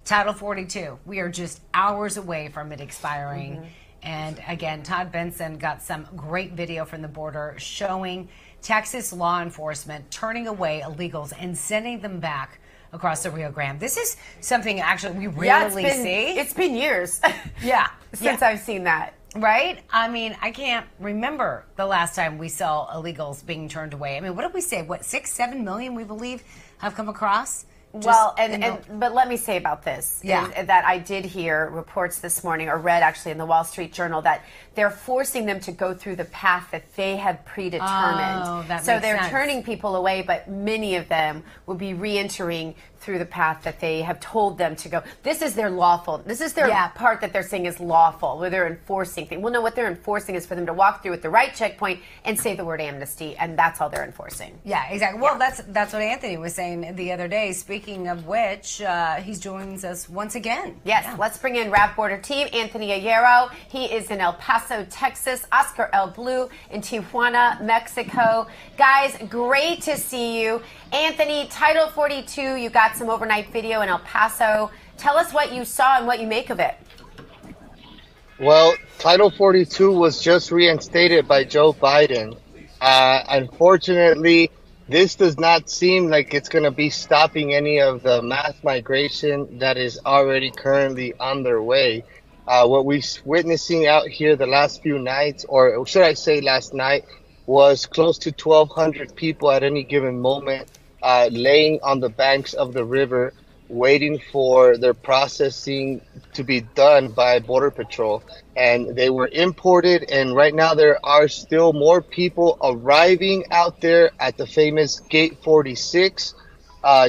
Title 42. We are just hours away from it expiring. And again, Todd Benson got some great video from the border showing Texas law enforcement turning away illegals and sending them back across the Rio Grande. This is something actually we rarely see. It's been years. Since I've seen that. Right? I mean, I can't remember the last time we saw illegals being turned away. I mean, what did we say? What, 6-7 million, we believe, have come across? Well, but let me say about this, that I did hear reports this morning, or read actually in the Wall Street Journal, that they're forcing them to go through the path that they have predetermined. Oh, that so makes they're sense. turning people away, but many of them will be re-entering through the path that they have told them to go. This is their lawful. This is their part that they're saying is lawful, where they're enforcing things. Well, no, what they're enforcing is for them to walk through at the right checkpoint and say the word amnesty, and that's all they're enforcing. Yeah, exactly. Well, that's what Anthony was saying the other day. Speaking of which, he's joins us once again. Yes, let's bring in RAV Border Team, Anthony Ayero. He is in El Paso, Texas. Oscar El Blue in Tijuana, Mexico. Guys, great to see you. Anthony, Title 42, you got some overnight video in El Paso. Tell us what you saw and what you make of it. Well, Title 42 was just reinstated by Joe Biden. Unfortunately, this does not seem like it's going to be stopping any of the mass migration that is already currently underway. What we're witnessing out here the last few nights, or should I say last night, was close to 1,200 people at any given moment laying on the banks of the river, waiting for their processing to be done by Border Patrol. And they were imported, and right now there are still more people arriving out there at the famous Gate 46.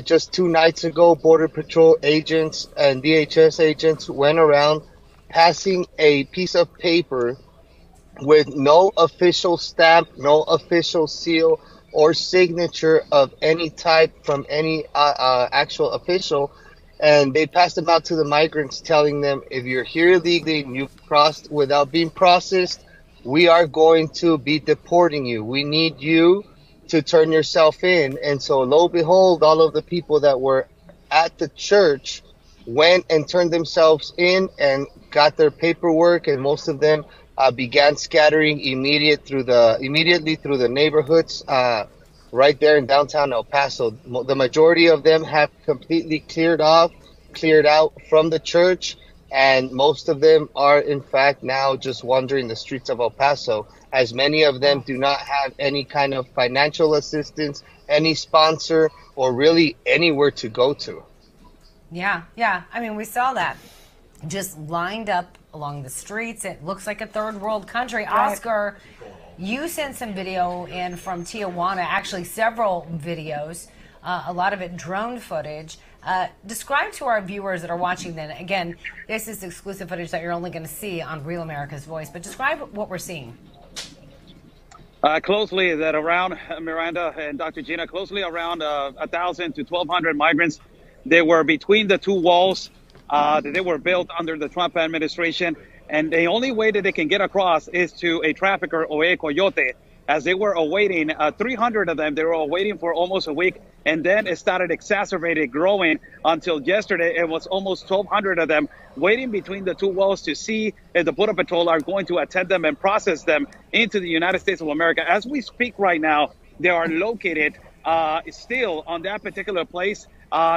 Just 2 nights ago, Border Patrol agents and DHS agents went around passing a piece of paper with no official stamp, no official seal, or signature of any type from any actual official. And they passed them out to the migrants, telling them, if you're here illegally and you've crossed without being processed, we are going to be deporting you. We need you to turn yourself in. And so, lo and behold, all of the people that were at the church went and turned themselves in and got their paperwork, and most of them began scattering immediately through the neighborhoods right there in downtown El Paso. The majority of them have completely cleared out from the church, and most of them are in fact now just wandering the streets of El Paso, as many of them do not have any kind of financial assistance, any sponsor, or really anywhere to go to. Yeah. I mean, we saw that just lined up along the streets. It looks like a third world country. Right. Oscar, you sent some video in from Tijuana, actually several videos, a lot of it drone footage. Describe to our viewers that are watching then, again, this is exclusive footage that you're only going to see on Real America's Voice, but describe what we're seeing. Closely that around, Miranda and Dr. Gina, closely around 1,000 to 1,200 migrants. They were between the two walls that they were built under the Trump administration. And the only way that they can get across is to a trafficker or a coyote. As they were awaiting, 300 of them, they were awaiting for almost a week. And then it started exacerbated, growing until yesterday. It was almost 1,200 of them waiting between the two walls to see if the Border Patrol are going to attend them and process them into the United States of America. As we speak right now, they are located still on that particular place,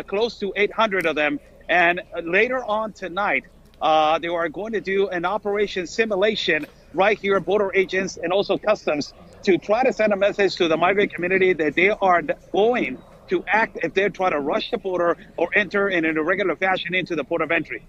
close to 800 of them. And later on tonight, they are going to do an operation simulation right here, border agents and also customs, to try to send a message to the migrant community that they are going to act if they try to rush the border or enter in an irregular fashion into the port of entry.